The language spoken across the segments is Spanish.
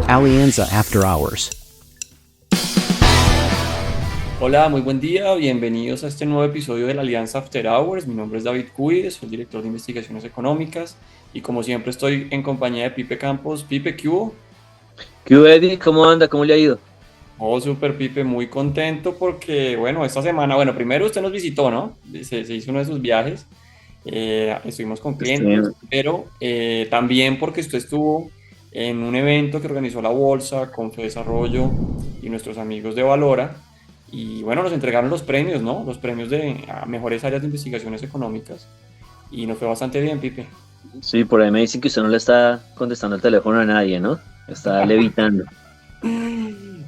Alianza After Hours. Hola, muy buen día, bienvenidos a este nuevo episodio de la Alianza After Hours. Mi nombre es David Cuides, soy el director de investigaciones económicas y como siempre estoy en compañía de Pipe Campos. Pipe, ¿qué hubo? ¿Qué hubo, Eddie? ¿Cómo anda? ¿Cómo le ha ido? Oh, súper Pipe, muy contento porque, bueno, esta semana, bueno, primero usted nos visitó, ¿no? Se hizo uno de sus viajes, estuvimos con clientes, Estoy- pero también porque usted estuvo en un evento que organizó la Bolsa con Desarrollo y nuestros amigos de Valora. Y bueno, nos entregaron los premios, ¿no? Los premios de a mejores áreas de investigaciones económicas. Y nos fue bastante bien, Pipe. Sí, por ahí me dicen que usted no le está contestando el teléfono a nadie, ¿no? Está levitando.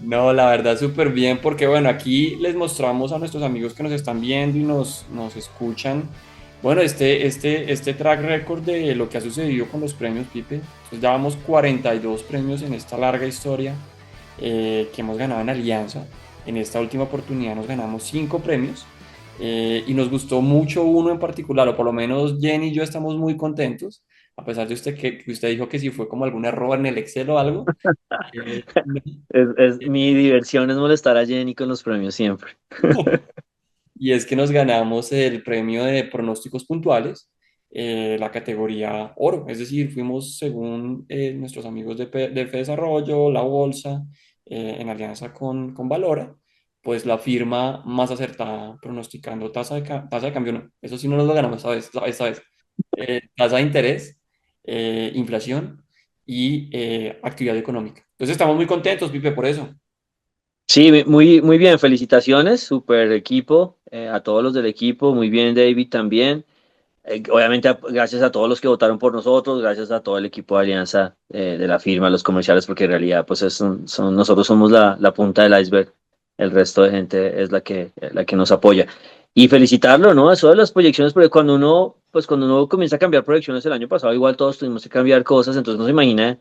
No, la verdad, súper bien, porque bueno, aquí les mostramos a nuestros amigos que nos están viendo y nos escuchan. Bueno, este track record de lo que ha sucedido con los premios, Pipe. Entonces, ya vamos 42 premios en esta larga historia que hemos ganado en Alianza. En esta última oportunidad nos ganamos 5 premios y nos gustó mucho uno en particular, o por lo menos Jenny y yo estamos muy contentos, a pesar de que usted dijo que si fue como algún error en el Excel o algo. No. Mi diversión es molestar a Jenny con los premios siempre. Y es que nos ganamos el premio de pronósticos puntuales, la categoría oro, es decir, fuimos según nuestros amigos de Desarrollo, la Bolsa, en alianza con Valora, pues la firma más acertada pronosticando tasa de cambio, no, eso sí no nos lo ganamos esta vez. Tasa de interés, inflación y actividad económica. Entonces estamos muy contentos, Pipe, por eso. Sí, muy, muy bien, felicitaciones, super equipo, a todos los del equipo, muy bien, David también. Obviamente, gracias a todos los que votaron por nosotros, gracias a todo el equipo de Alianza, de la firma, los comerciales, porque en realidad, pues nosotros somos la punta del iceberg, el resto de gente es la que nos apoya. Y felicitarlo, ¿no? Eso de las proyecciones, porque cuando uno comienza a cambiar proyecciones el año pasado, igual todos tuvimos que cambiar cosas, entonces no se imagina,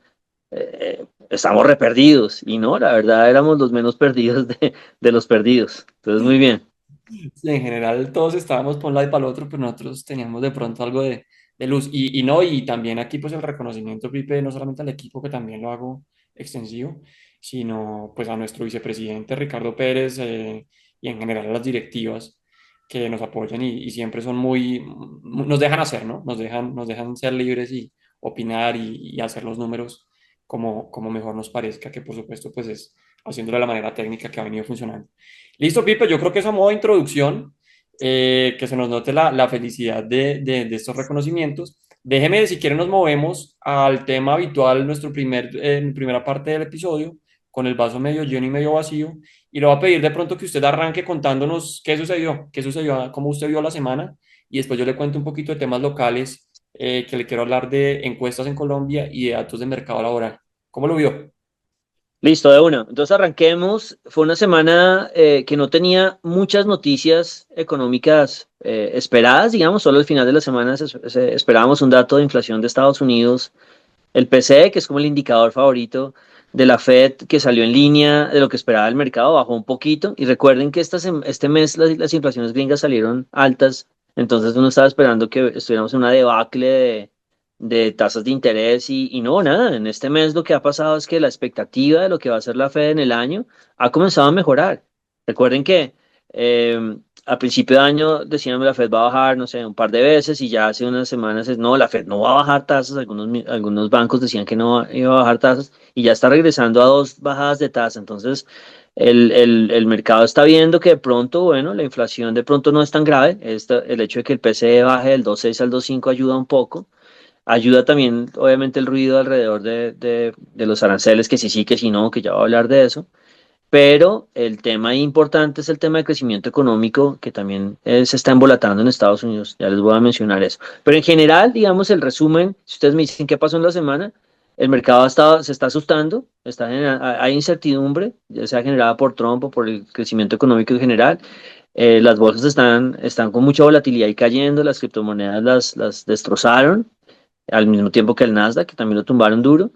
estamos re perdidos, y no, la verdad éramos los menos perdidos de los perdidos. Entonces, muy bien. Sí, en general todos estábamos por un lado y para el otro, pero nosotros teníamos de pronto algo de luz. Y no, y también aquí pues el reconocimiento, Pipe, no solamente al equipo, que también lo hago extensivo, sino pues a nuestro vicepresidente Ricardo Pérez y en general a las directivas que nos apoyan y siempre son nos dejan hacer, ¿no? Nos dejan ser libres y opinar y hacer los números como mejor nos parezca, que por supuesto pues es haciéndolo de la manera técnica que ha venido funcionando. Listo, Pipe, yo creo que eso a modo de introducción, que se nos note la felicidad de estos reconocimientos. Déjeme, si quieren, nos movemos al tema habitual, primera parte del episodio, con el vaso medio lleno y medio vacío. Y le voy a pedir de pronto que usted arranque contándonos qué sucedió, cómo usted vio la semana, y después yo le cuento un poquito de temas locales, que le quiero hablar de encuestas en Colombia y de datos de mercado laboral. ¿Cómo lo vio? Listo, de una. Entonces arranquemos. Fue una semana que no tenía muchas noticias económicas esperadas, digamos, solo al final de la semana esperábamos un dato de inflación de Estados Unidos, el PCE, que es como el indicador favorito de la Fed, que salió en línea de lo que esperaba el mercado, bajó un poquito. Y recuerden que este mes las inflaciones gringas salieron altas, entonces uno estaba esperando que estuviéramos en una debacle de tasas de interés y no, nada. En este mes lo que ha pasado es que la expectativa de lo que va a hacer la Fed en el año ha comenzado a mejorar. Recuerden que a principio de año decían que la Fed va a bajar, no sé, un par de veces y ya hace unas semanas no, la Fed no va a bajar tasas. Algunos bancos decían que no iba a bajar tasas y ya está regresando a dos bajadas de tasa. Entonces, el mercado está viendo que de pronto, bueno, la inflación de pronto no es tan grave. El hecho de que el PCE baje del 2,6 al 2,5 ayuda un poco. Ayuda también, obviamente, el ruido alrededor de los aranceles, que sí, sí, que sí, no, que ya voy a hablar de eso. Pero el tema importante es el tema de crecimiento económico, que también se está embolatando en Estados Unidos. Ya les voy a mencionar eso. Pero en general, digamos, el resumen, si ustedes me dicen qué pasó en la semana, el mercado se está asustando, hay incertidumbre, ya sea generada por Trump o por el crecimiento económico en general. Las bolsas están con mucha volatilidad y cayendo, las criptomonedas las destrozaron al mismo tiempo que el Nasdaq, que también lo tumbaron duro.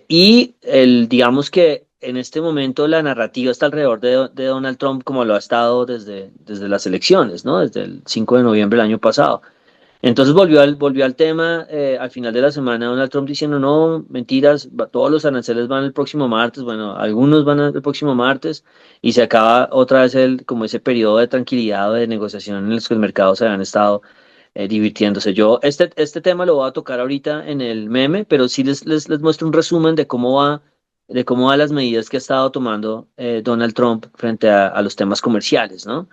Digamos que en este momento la narrativa está alrededor de Donald Trump como lo ha estado desde las elecciones, ¿no? Desde el 5 de noviembre del año pasado. Entonces volvió al tema al final de la semana Donald Trump diciendo, no, mentiras, todos los aranceles van el próximo martes, bueno, algunos van el próximo martes y se acaba otra vez como ese periodo de tranquilidad o de negociación en los que el mercado se han estado divirtiéndose. Yo este tema lo voy a tocar ahorita en el meme, pero sí les muestro un resumen de cómo va las medidas que ha estado tomando Donald Trump frente a los temas comerciales, ¿no?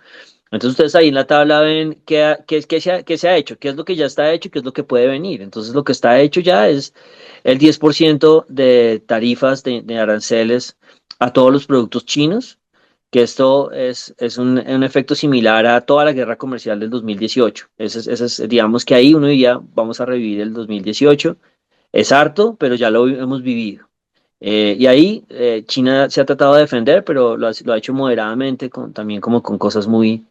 Entonces ustedes ahí en la tabla ven qué se ha hecho, qué es lo que ya está hecho y qué es lo que puede venir. Entonces lo que está hecho ya es el 10% de tarifas de aranceles a todos los productos chinos, que esto es un efecto similar a toda la guerra comercial del 2018. Digamos que ahí uno diría, vamos a revivir el 2018. Es harto, pero ya lo hemos vivido. Y ahí China se ha tratado de defender, pero lo ha hecho moderadamente, también como con cosas muy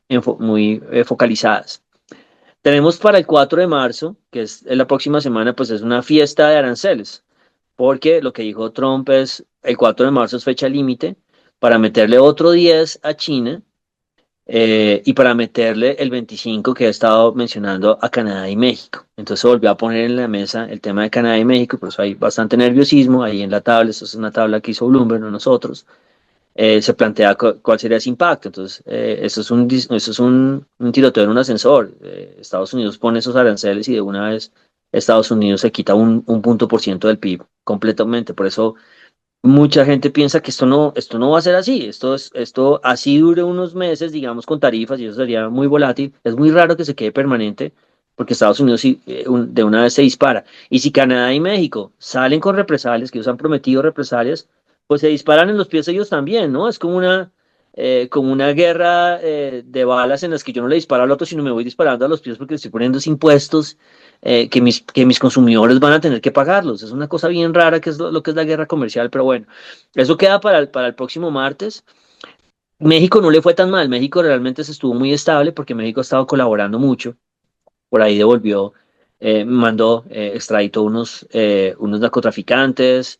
focalizadas. Tenemos para el 4 de marzo, que es la próxima semana, pues es una fiesta de aranceles, porque lo que dijo Trump es el 4 de marzo es fecha límite para meterle otro 10 a China y para meterle el 25 que he estado mencionando a Canadá y México. Entonces volvió a poner en la mesa el tema de Canadá y México, por eso hay bastante nerviosismo ahí en la tabla. Esto es una tabla que hizo Bloomberg, no nosotros. Se plantea cuál sería ese impacto. Entonces, esto es un tiroteo en un ascensor. Estados Unidos pone esos aranceles y de una vez Estados Unidos se quita un punto por ciento del PIB completamente. Por eso mucha gente piensa que esto no va a ser así. Esto así dure unos meses, digamos, con tarifas y eso sería muy volátil. Es muy raro que se quede permanente porque Estados Unidos sí, de una vez se dispara. Y si Canadá y México salen con represalias, que ellos han prometido represalias, pues se disparan en los pies ellos también, ¿no? Es como una guerra de balas en las que yo no le disparo al otro, sino me voy disparando a los pies porque le estoy poniendo impuestos que mis consumidores van a tener que pagarlos. Es una cosa bien rara que es lo que es la guerra comercial, pero bueno, eso queda para el próximo martes. México no le fue tan mal, México realmente se estuvo muy estable porque México ha estado colaborando mucho, por ahí devolvió, mandó, extraditó unos narcotraficantes,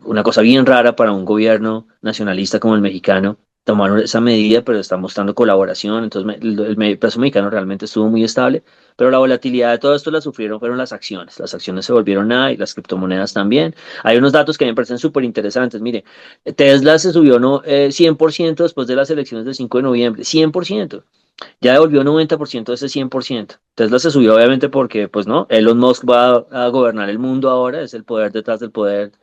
una cosa bien rara para un gobierno nacionalista como el mexicano. Tomaron esa medida, pero está mostrando colaboración, entonces el peso mexicano realmente estuvo muy estable, pero la volatilidad de todo esto la sufrieron fueron las acciones se volvieron nada y las criptomonedas también. Hay unos datos que me parecen súper interesantes, mire, Tesla se subió no, 100% después de las elecciones del 5 de noviembre, 100%. Ya devolvió 90% de ese 100%. Tesla se subió obviamente porque, pues no, Elon Musk va a gobernar el mundo ahora, es el poder detrás del poder,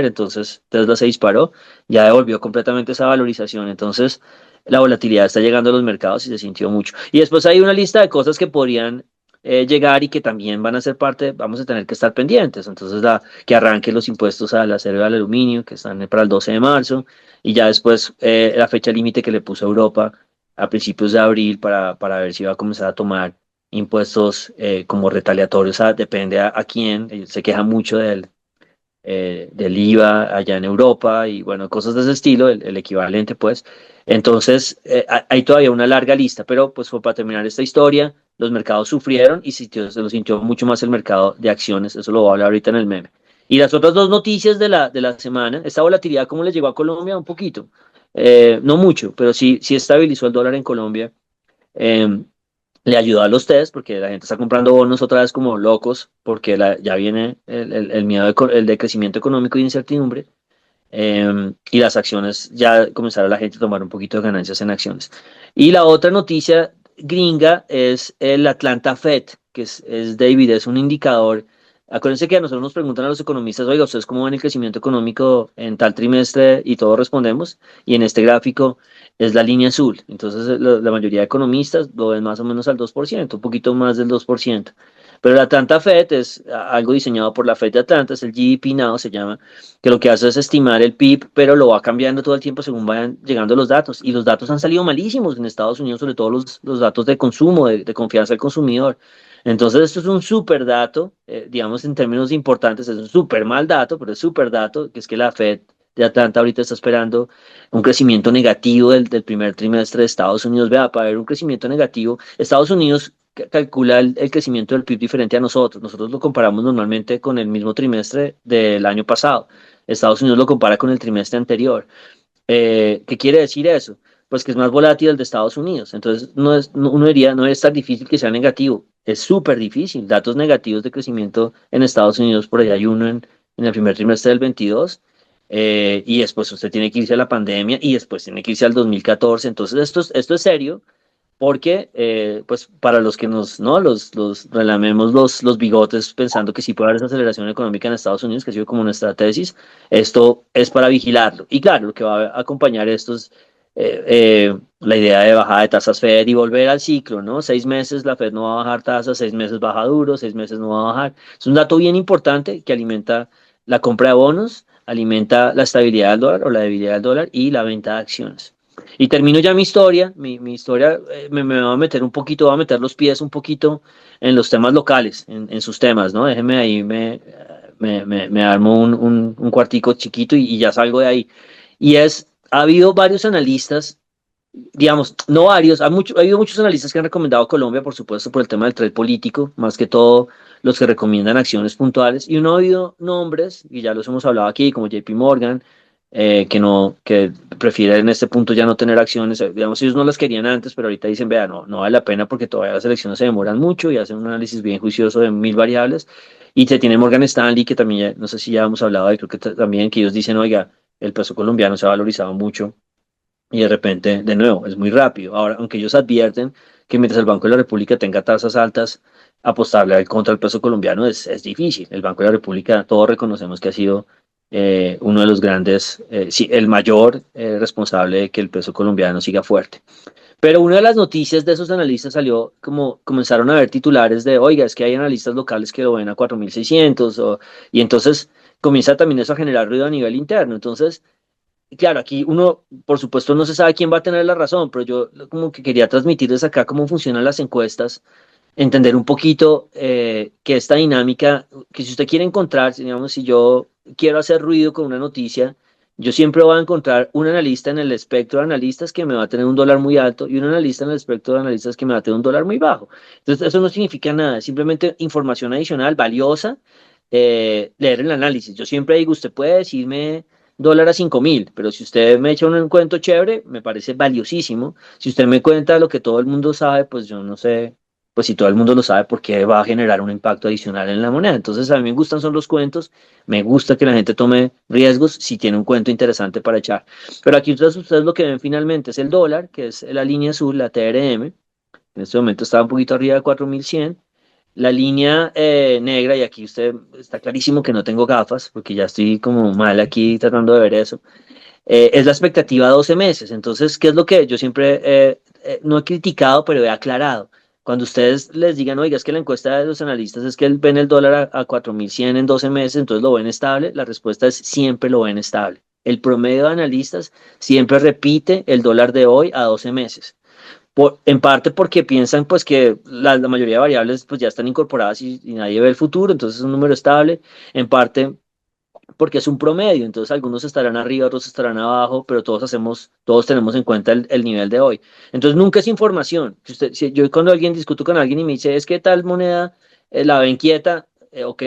entonces Tesla se disparó, ya devolvió completamente esa valorización, entonces la volatilidad está llegando a los mercados y se sintió mucho. Y después hay una lista de cosas que podrían llegar y que también van a ser parte, vamos a tener que estar pendientes, entonces que arranquen los impuestos al acero y al aluminio, que están para el 12 de marzo, y ya después la fecha límite que le puso Europa a principios de abril para ver si va a comenzar a tomar impuestos como retaliatorios, depende a quién, se queja mucho del IVA allá en Europa y bueno, cosas de ese estilo, el equivalente pues. Entonces, hay todavía una larga lista, pero pues fue para terminar esta historia, los mercados sufrieron y se lo sintió mucho más el mercado de acciones, eso lo voy a hablar ahorita en el meme. Y las otras dos noticias de la semana, esta volatilidad, ¿cómo le llegó a Colombia? Un poquito, no mucho, pero sí estabilizó el dólar en Colombia. Eh, Le ayudó a los test porque la gente está comprando bonos otra vez como locos porque ya viene el miedo el de crecimiento económico y incertidumbre. Y las acciones ya comenzaron la gente a tomar un poquito de ganancias en acciones. Y la otra noticia gringa es el Atlanta Fed, que es David, es un indicador. Acuérdense que a nosotros nos preguntan a los economistas, oiga, ¿ustedes cómo ven el crecimiento económico en tal trimestre? Y todos respondemos. Y en este gráfico es la línea azul. Entonces la mayoría de economistas lo ven más o menos al 2%, un poquito más del 2%. Pero el Atlanta Fed es algo diseñado por la Fed de Atlanta, es el GDP Now, se llama, que lo que hace es estimar el PIB, pero lo va cambiando todo el tiempo según vayan llegando los datos. Y los datos han salido malísimos en Estados Unidos, sobre todo los datos de consumo, de confianza del consumidor. Entonces, esto es un súper dato, digamos en términos importantes, es un súper mal dato, pero es súper dato, que es que la Fed de Atlanta ahorita está esperando un crecimiento negativo del primer trimestre de Estados Unidos. Vea, para ver un crecimiento negativo, Estados Unidos calcula el crecimiento del PIB diferente a nosotros. Nosotros lo comparamos normalmente con el mismo trimestre del año pasado. Estados Unidos lo compara con el trimestre anterior. ¿Qué quiere decir eso? Pues que es más volátil el de Estados Unidos. Entonces, uno diría, no es tan difícil que sea negativo. es súper difícil. Datos negativos de crecimiento en Estados Unidos, por ahí hay uno en el primer trimestre del 22, y después usted tiene que irse a la pandemia y después tiene que irse al 2014. Entonces, esto es serio porque, pues, para los que nos, ¿no? Los relamemos los bigotes pensando que sí puede haber esa aceleración económica en Estados Unidos, que ha sido como nuestra tesis, esto es para vigilarlo. Y claro, lo que va a acompañar esto es la idea de bajada de tasas Fed y volver al ciclo, ¿no? 6 meses la Fed no va a bajar tasas, 6 meses baja duro, 6 meses no va a bajar. Es un dato bien importante que alimenta la compra de bonos, alimenta la estabilidad del dólar o la debilidad del dólar y la venta de acciones. Y termino ya mi historia. Mi historia me va a meter un poquito, va a meter los pies un poquito en los temas locales, en sus temas, ¿no? Déjeme ahí, me armo un cuartico chiquito y ya salgo de ahí. Ha habido varios analistas, digamos, no varios, ha habido muchos analistas que han recomendado Colombia, por supuesto, por el tema del trade político, más que todo los que recomiendan acciones puntuales, y no ha habido nombres, y ya los hemos hablado aquí, como JP Morgan, que prefieren en este punto ya no tener acciones, digamos, ellos no las querían antes, pero ahorita dicen, vea, no vale la pena porque todavía las elecciones se demoran mucho y hacen un análisis bien juicioso de mil variables, y se tiene Morgan Stanley, que también, no sé si ya hemos hablado, y creo que también que ellos dicen, oiga, el peso colombiano se ha valorizado mucho y de repente, de nuevo, es muy rápido. Ahora, aunque ellos advierten que mientras el Banco de la República tenga tasas altas, apostarle contra el peso colombiano es difícil. El Banco de la República, todos reconocemos que ha sido uno de los grandes, sí, el mayor responsable de que el peso colombiano siga fuerte. Pero una de las noticias de esos analistas salió como comenzaron a ver titulares de, oiga, es que hay analistas locales que lo ven a 4.600, y entonces comienza también eso a generar ruido a nivel interno. Entonces, claro, aquí uno, por supuesto, no se sabe quién va a tener la razón, pero yo como que quería transmitirles acá cómo funcionan las encuestas, entender un poquito que esta dinámica, que si usted quiere encontrar, digamos, si yo quiero hacer ruido con una noticia, yo siempre voy a encontrar un analista en el espectro de analistas que me va a tener un dólar muy alto y un analista en el espectro de analistas que me va a tener un dólar muy bajo. Entonces, eso no significa nada, es simplemente información adicional, valiosa, leer el análisis. Yo siempre digo, usted puede decirme dólar a 5.000, pero si usted me echa un cuento chévere, me parece valiosísimo. Si usted me cuenta lo que todo el mundo sabe, pues yo no sé, pues si todo el mundo lo sabe, ¿por qué va a generar un impacto adicional en la moneda? Entonces a mí me gustan son los cuentos, me gusta que la gente tome riesgos si tiene un cuento interesante para echar. Pero aquí ustedes lo que ven finalmente es el dólar, que es la línea azul, la TRM. En este momento está un poquito arriba de 4.100. La línea negra, y aquí usted está clarísimo que no tengo gafas, porque ya estoy como mal aquí tratando de ver eso, es la expectativa a 12 meses. Entonces, ¿qué es lo que yo siempre no he criticado, pero he aclarado? Cuando ustedes les digan, oiga, es que la encuesta de los analistas es que ven el dólar a 4.100 en 12 meses, entonces lo ven estable, la respuesta es siempre lo ven estable. El promedio de analistas siempre repite el dólar de hoy a 12 meses. En parte porque piensan pues que la mayoría de variables pues ya están incorporadas y nadie ve el futuro, entonces es un número estable. En parte porque es un promedio, entonces algunos estarán arriba, otros estarán abajo, pero todos tenemos en cuenta el nivel de hoy. Entonces nunca es información. Si yo cuando discuto con alguien y me dice, es que tal moneda la ven quieta,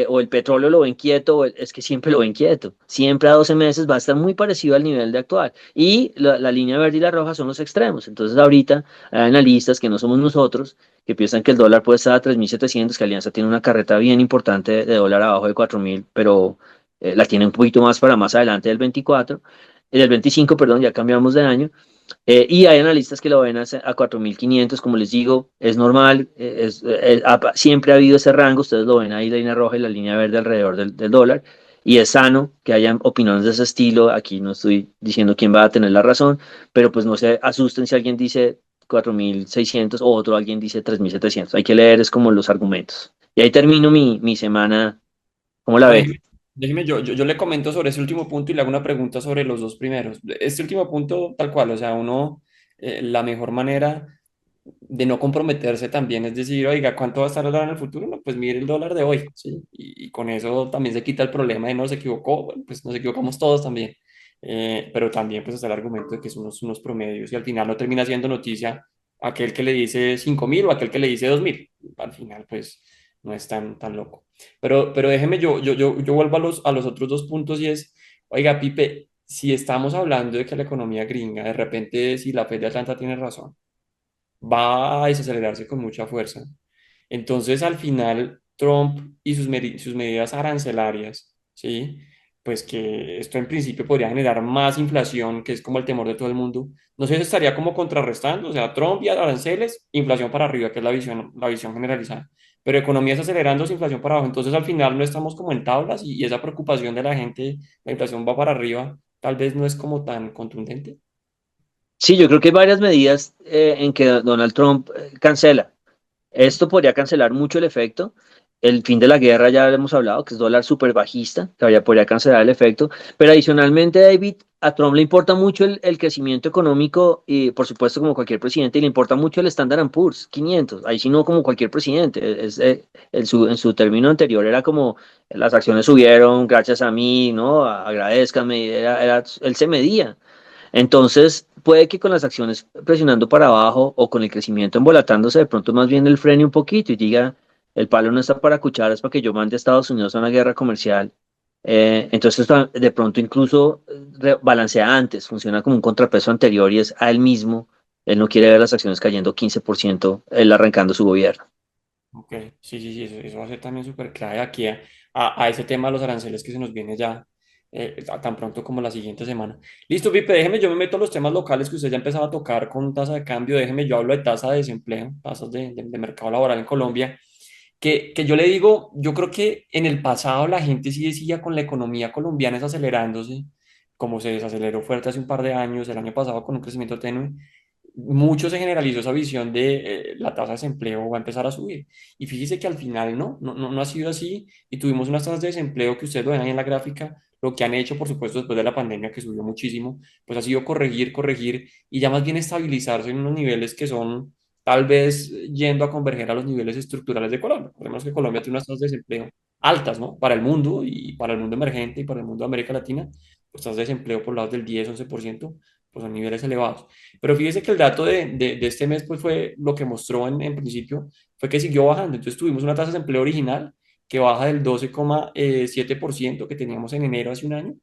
o el petróleo lo ven quieto, es que siempre lo ven quieto. Siempre a 12 meses va a estar muy parecido al nivel de actual. Y la línea verde y la roja son los extremos. Entonces ahorita hay analistas que no somos nosotros, que piensan que el dólar puede estar a 3.700, que Alianza tiene una carreta bien importante de dólar abajo de 4.000, pero la tiene un poquito más para más adelante del 24, del 25, perdón, ya cambiamos de año, y hay analistas que lo ven a 4.500, como les digo, es normal, siempre ha habido ese rango, ustedes lo ven ahí, la línea roja y la línea verde alrededor del dólar, y es sano que hayan opiniones de ese estilo, aquí no estoy diciendo quién va a tener la razón, pero pues no se asusten si alguien dice 4.600 o otro alguien dice 3.700, hay que leer es como los argumentos. Y ahí termino mi semana, ¿cómo la No, ve? déjeme, yo le comento sobre ese último punto y le hago una pregunta sobre los dos primeros. Este último punto, tal cual, o sea, la mejor manera de no comprometerse también es decir, oiga, ¿cuánto va a estar el dólar en el futuro? No, pues mire el dólar de hoy, ¿sí? Y con eso también se quita el problema de no se equivocó, bueno, pues nos equivocamos todos también. Pero también pues está el argumento de que son unos promedios y al final no termina siendo noticia aquel que le dice 5.000 o aquel que le dice 2.000. Al final pues no es tan loco. Pero déjeme, yo vuelvo a los otros dos puntos y es, oiga, Pipe, si estamos hablando de que la economía gringa, de repente, si la Fed de Atlanta tiene razón, va a desacelerarse con mucha fuerza. Entonces, al final, Trump y sus medidas arancelarias, ¿sí? Pues que esto en principio podría generar más inflación, que es como el temor de todo el mundo. No sé si estaría como contrarrestando, o sea, Trump y aranceles, inflación para arriba, que es la visión generalizada. Pero economías acelerándose, inflación para abajo. Entonces, al final no estamos como en tablas y esa preocupación de la gente, la inflación va para arriba, tal vez no es como tan contundente. Sí, yo creo que hay varias medidas en que Donald Trump cancela. Esto podría cancelar mucho el efecto. El fin de la guerra ya lo hemos hablado, que es dólar súper bajista, podría cancelar el efecto. Pero adicionalmente, David, a Trump le importa mucho el crecimiento económico y, por supuesto, como cualquier presidente, y le importa mucho el Standard Poor's 500. Ahí sí no como cualquier presidente. En su término anterior era como las acciones subieron gracias a mí, ¿no? Agradézcame. Él se medía. Entonces, puede que con las acciones presionando para abajo o con el crecimiento embolatándose, de pronto más bien el frene un poquito y diga, el palo no está para cucharas para que yo mande a Estados Unidos a una guerra comercial. Entonces, de pronto incluso balancea antes, funciona como un contrapeso anterior y es a él mismo. Él no quiere ver las acciones cayendo 15%, él arrancando su gobierno. Ok, sí, sí, sí, eso va a ser también súper clave aquí a ese tema de los aranceles que se nos viene ya tan pronto como la siguiente semana. Listo, Pipe, déjeme, yo me meto a los temas locales que usted ya empezaba a tocar con tasa de cambio, déjeme, yo hablo de tasa de desempleo, tasas de mercado laboral en Colombia, que yo le digo, yo creo que en el pasado la gente sí decía con la economía colombiana desacelerándose, como se desaceleró fuerte hace un par de años, el año pasado con un crecimiento tenue, mucho se generalizó esa visión de la tasa de desempleo va a empezar a subir. Y fíjese que al final no ha sido así y tuvimos unas tasas de desempleo que ustedes lo ven ahí en la gráfica. Lo que han hecho, por supuesto, después de la pandemia que subió muchísimo, pues ha sido corregir, corregir y ya más bien estabilizarse en unos niveles que son tal vez yendo a converger a los niveles estructurales de Colombia. Recordemos que Colombia tiene unas tasas de desempleo altas, ¿no? Para el mundo y para el mundo emergente y para el mundo de América Latina, pues tasas de desempleo por lados del 10-11%, pues son niveles elevados. Pero fíjese que el dato de este mes pues fue lo que mostró en principio, fue que siguió bajando. Entonces tuvimos una tasa de empleo original que baja del 12,7% que teníamos en enero hace un año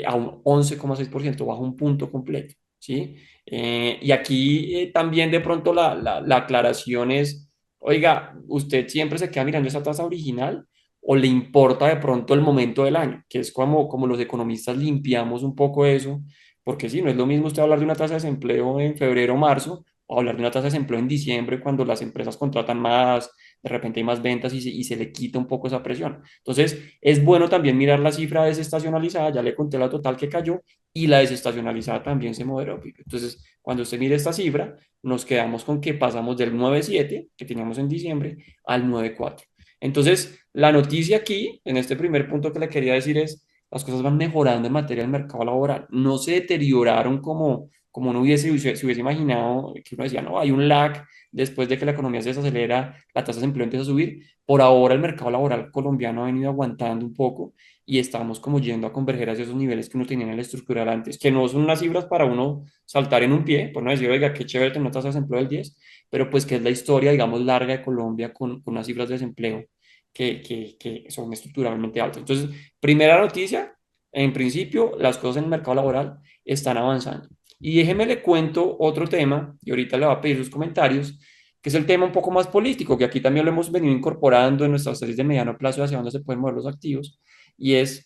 a un 11,6%, baja un punto completo, ¿sí? Y aquí también de pronto la aclaración es, oiga, ¿usted siempre se queda mirando esa tasa original o le importa de pronto el momento del año? Que es como los economistas limpiamos un poco eso, porque sí, no es lo mismo usted hablar de una tasa de desempleo en febrero o marzo o hablar de una tasa de desempleo en diciembre cuando las empresas contratan más, de repente hay más ventas y se le quita un poco esa presión. Entonces, es bueno también mirar la cifra desestacionalizada, ya le conté la total que cayó, y la desestacionalizada también se moderó, Pipe. Entonces, cuando usted mire esta cifra, nos quedamos con que pasamos del 9,7 que teníamos en diciembre al 9,4. Entonces, la noticia aquí, en este primer punto que le quería decir es, las cosas van mejorando en materia del mercado laboral. No se deterioraron como uno se hubiese imaginado, que uno decía, no, hay un lag después de que la economía se desacelera, la tasa de empleo empieza a subir. Por ahora el mercado laboral colombiano ha venido aguantando un poco y estamos como yendo a converger hacia esos niveles que uno tenía en el estructural antes, que no son unas cifras para uno saltar en un pie, por no decir, oiga, qué chévere tener una tasa de desempleo del 10, pero pues que es la historia, digamos, larga de Colombia con unas cifras de desempleo que son estructuralmente altas. Entonces, primera noticia, en principio, las cosas en el mercado laboral están avanzando. Y déjeme le cuento otro tema, y ahorita le voy a pedir sus comentarios, que es el tema un poco más político, que aquí también lo hemos venido incorporando en nuestras series de mediano plazo hacia dónde se pueden mover los activos, y es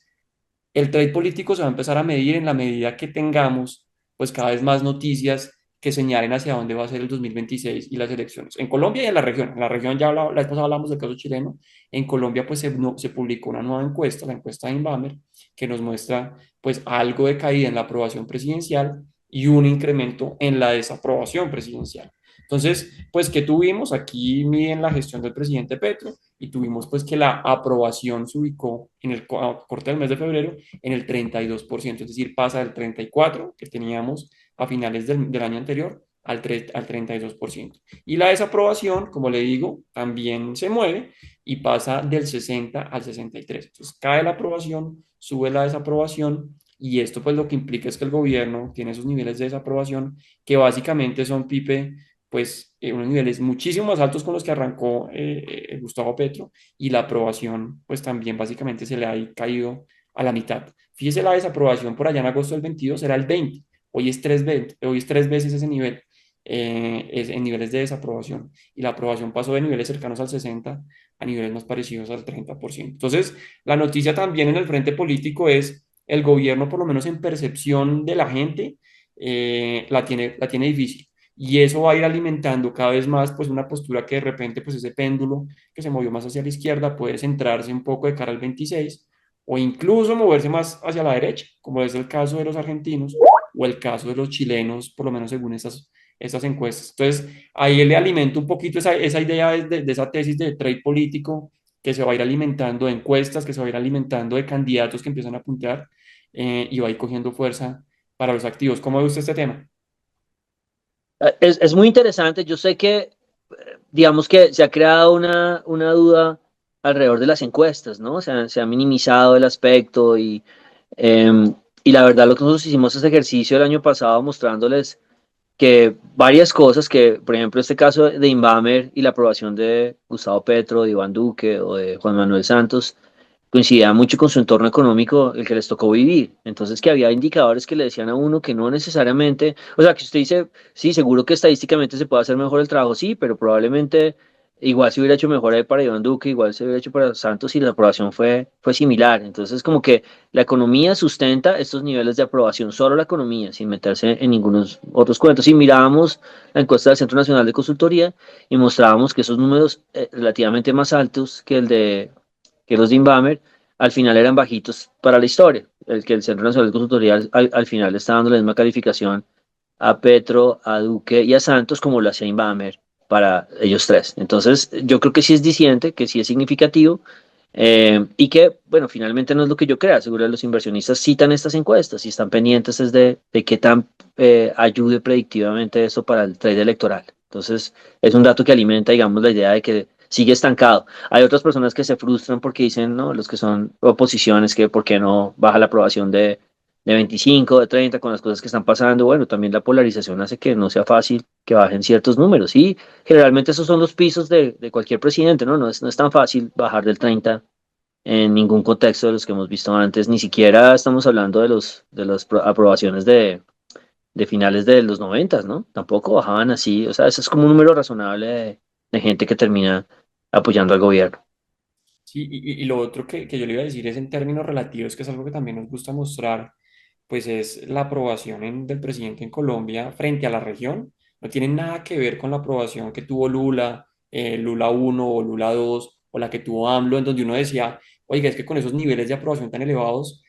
el trade político se va a empezar a medir en la medida que tengamos pues cada vez más noticias que señalen hacia dónde va a ser el 2026 y las elecciones. En Colombia y en la región. En la región ya la vez pasada hablamos del caso chileno. En Colombia pues se publicó una nueva encuesta, la encuesta de Inbamer, que nos muestra pues algo de caída en la aprobación presidencial y un incremento en la desaprobación presidencial. Entonces, pues, ¿qué tuvimos? Aquí miden la gestión del presidente Petro y tuvimos pues que la aprobación se ubicó en el corte del mes de febrero en el 32%, es decir, pasa del 34% que teníamos a finales del año anterior al 32%. Y la desaprobación, como le digo, también se mueve y pasa del 60 al 63%. Entonces cae la aprobación, sube la desaprobación y esto pues lo que implica es que el gobierno tiene esos niveles de desaprobación que básicamente son, Pipe, pues unos niveles muchísimo más altos con los que arrancó Gustavo Petro y la aprobación pues también básicamente se le ha caído a la mitad. Fíjese la desaprobación por allá en agosto del 22 era el 20, hoy es tres veces ese nivel. es en niveles de desaprobación. Y la aprobación pasó de niveles cercanos al 60 a niveles más parecidos al 30%. Entonces, la noticia también en el frente político es el gobierno, por lo menos en percepción de la gente, la tiene difícil. Y eso va a ir alimentando cada vez más pues una postura que de repente pues ese péndulo que se movió más hacia la izquierda puede centrarse un poco de cara al 26 o incluso moverse más hacia la derecha, como es el caso de los argentinos o el caso de los chilenos, por lo menos según esas encuestas. Entonces, ahí le alimento un poquito esa idea de esa tesis de trade político que se va a ir alimentando de encuestas, que se va a ir alimentando de candidatos que empiezan a puntear y va a ir cogiendo fuerza para los activos. ¿Cómo ve usted este tema? Es muy interesante. Yo sé que, digamos que se ha creado una duda alrededor de las encuestas, ¿no? Se ha minimizado el aspecto em, y la verdad lo que nosotros hicimos ese ejercicio el año pasado mostrándoles que varias cosas, que por ejemplo este caso de Inbamer y la aprobación de Gustavo Petro, de Iván Duque o de Juan Manuel Santos, coincidía mucho con su entorno económico, el que les tocó vivir. Entonces, que había indicadores que le decían a uno que no necesariamente, o sea, que usted dice, sí, seguro que estadísticamente se puede hacer mejor el trabajo, sí, pero probablemente igual se hubiera hecho mejor ahí para Iván Duque, igual se hubiera hecho para Santos y la aprobación fue similar. Entonces, como que la economía sustenta estos niveles de aprobación, solo la economía, sin meterse en ningunos otros cuentos. Y mirábamos la encuesta del Centro Nacional de Consultoría y mostrábamos que esos números relativamente más altos que los de Inbamer, al final eran bajitos para la historia. El que el Centro Nacional de Consultoría al final le está dando la misma calificación a Petro, a Duque y a Santos como lo hacía Inbamer para ellos tres. Entonces, yo creo que sí es diciente, que sí es significativo y que, bueno, finalmente no es lo que yo crea. Seguro los inversionistas citan estas encuestas y están pendientes es de qué tan ayude predictivamente eso para el trade electoral. Entonces, es un dato que alimenta, digamos, la idea de que sigue estancado. Hay otras personas que se frustran porque dicen, no, los que son oposiciones, que por qué no baja la aprobación de 25, de 30, con las cosas que están pasando. Bueno, también la polarización hace que no sea fácil que bajen ciertos números. Y generalmente esos son los pisos de cualquier presidente, ¿no? No es tan fácil bajar del 30 en ningún contexto de los que hemos visto antes. Ni siquiera estamos hablando de las aprobaciones de finales de los 90, ¿no? Tampoco bajaban así. O sea, ese es como un número razonable de gente que termina apoyando al gobierno. Sí, y lo otro que yo le iba a decir es en términos relativos, que es algo que también nos gusta mostrar, pues es la aprobación del presidente en Colombia frente a la región. No tiene nada que ver con la aprobación que tuvo Lula, Lula uno o Lula 2 o la que tuvo AMLO, en donde uno decía, oiga, es que con esos niveles de aprobación tan elevados,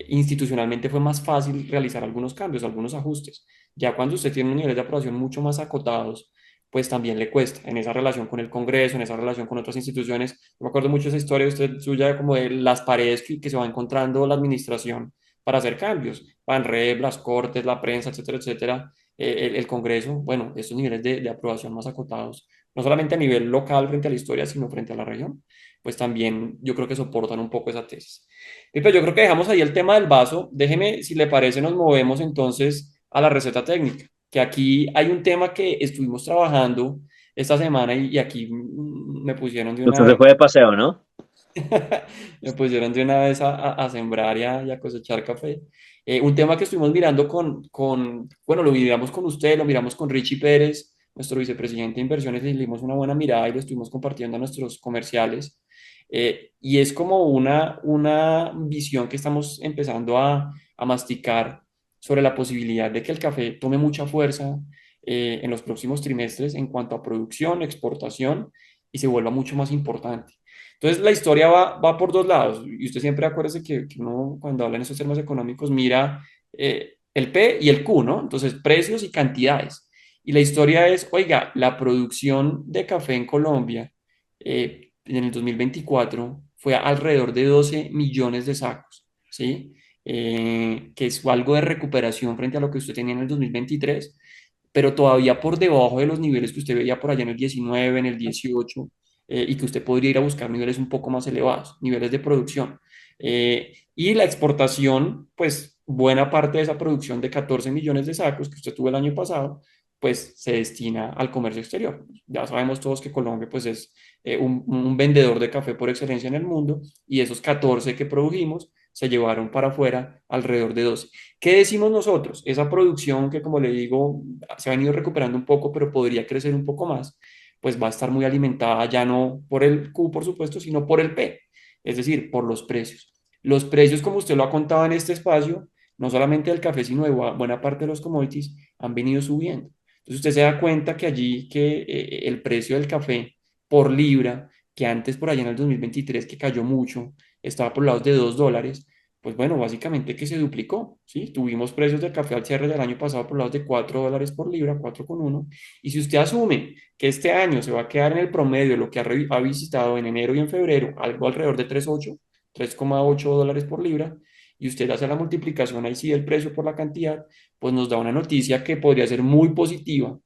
institucionalmente fue más fácil realizar algunos cambios, algunos ajustes. Ya cuando usted tiene unos niveles de aprobación mucho más acotados, pues también le cuesta en esa relación con el Congreso, en esa relación con otras instituciones. Yo me acuerdo mucho de esa historia de usted suya, como de las paredes que se va encontrando la administración para hacer cambios. Banrep, las cortes, la prensa, etcétera, etcétera. El Congreso, bueno, estos niveles de aprobación más acotados, no solamente a nivel local frente a la historia, sino frente a la región, pues también yo creo que soportan un poco esa tesis. Pipe, yo creo que dejamos ahí el tema del vaso. Déjeme, si le parece, nos movemos entonces a la receta técnica, que aquí hay un tema que estuvimos trabajando esta semana y aquí me pusieron de una Entonces se vez, fue de paseo, ¿no? me pusieron de una vez a sembrar y a cosechar café. Un tema que estuvimos mirando bueno, lo miramos con usted, lo miramos con Richie Pérez, nuestro vicepresidente de inversiones, le dimos una buena mirada y lo estuvimos compartiendo a nuestros comerciales. Y es como una visión que estamos empezando a masticar sobre la posibilidad de que el café tome mucha fuerza en los próximos trimestres en cuanto a producción, exportación y se vuelva mucho más importante. Entonces, la historia va por dos lados. Y usted siempre acuérdese que uno, cuando habla en esos términos económicos, mira el P y el Q, ¿no? Entonces, precios y cantidades. Y la historia es, oiga, la producción de café en Colombia en el 2024 fue alrededor de 12 millones de sacos, ¿sí? Que es algo de recuperación frente a lo que usted tenía en el 2023, pero todavía por debajo de los niveles que usted veía por allá en el 19, en el 18, y que usted podría ir a buscar niveles un poco más elevados, niveles de producción. Y la exportación, pues buena parte de esa producción de 14 millones de sacos que usted tuvo el año pasado, pues se destina al comercio exterior. Ya sabemos todos que Colombia pues es un vendedor de café por excelencia en el mundo y esos 14 que produjimos, se llevaron para afuera alrededor de 12. ¿Qué decimos nosotros? Esa producción que, como le digo, se ha venido recuperando un poco, pero podría crecer un poco más, pues va a estar muy alimentada ya no por el Q, por supuesto, sino por el P, es decir, por los precios. Los precios, como usted lo ha contado en este espacio, no solamente del café, sino de buena parte de los commodities, han venido subiendo. Entonces usted se da cuenta que allí que el precio del café por libra, que antes por allá en el 2023, que cayó mucho, estaba por lados de $2, pues bueno, básicamente que se duplicó, ¿sí? Tuvimos precios del café al cierre del año pasado por lados de $4 por libra, 4,1. Y si usted asume que este año se va a quedar en el promedio de lo que ha visitado en enero y en febrero, algo alrededor de 3,8, $3,8 por libra, y usted hace la multiplicación ahí sí del precio por la cantidad, pues nos da una noticia que podría ser muy positiva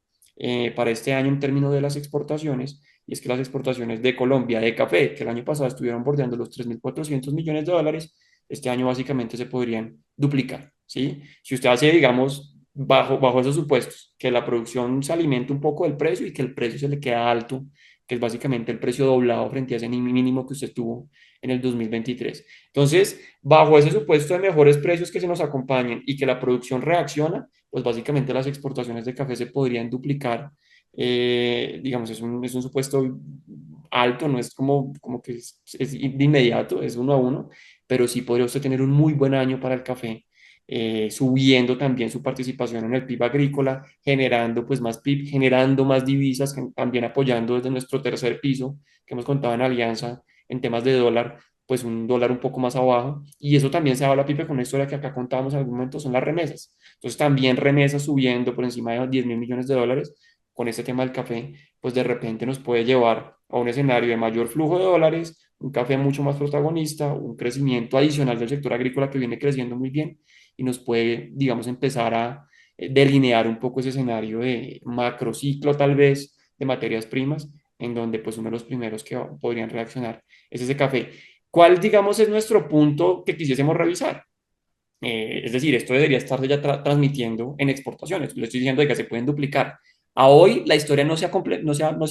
para este año en términos de las exportaciones, y es que las exportaciones de Colombia de café, que el año pasado estuvieron bordeando los $3.400 millones, este año básicamente se podrían duplicar, ¿sí? Si usted hace, digamos, bajo esos supuestos, que la producción se alimente un poco del precio y que el precio se le queda alto, que es básicamente el precio doblado frente a ese mínimo que usted tuvo en el 2023. Entonces, bajo ese supuesto de mejores precios que se nos acompañen y que la producción reacciona, pues básicamente las exportaciones de café se podrían duplicar. Digamos, es un supuesto alto, no es como que es de inmediato, es 1 a 1, pero sí podría usted tener un muy buen año para el café, subiendo también su participación en el PIB agrícola, generando pues más PIB, generando más divisas, también apoyando desde nuestro tercer piso, que hemos contado en Alianza, en temas de dólar, pues un dólar un poco más abajo, y eso también se habla, Pipe, con una historia que acá contábamos en algún momento, son las remesas. Entonces también remesas subiendo por encima de los $10.000 millones con este tema del café, pues de repente nos puede llevar a un escenario de mayor flujo de dólares, un café mucho más protagonista, un crecimiento adicional del sector agrícola que viene creciendo muy bien y nos puede, digamos, empezar a delinear un poco ese escenario de macrociclo tal vez de materias primas, en donde pues uno de los primeros que podrían reaccionar es ese café. ¿Cuál, digamos, es nuestro punto que quisiésemos revisar? Es decir, esto debería estar ya transmitiendo en exportaciones. Le estoy diciendo de que se pueden duplicar. A hoy la historia no se ha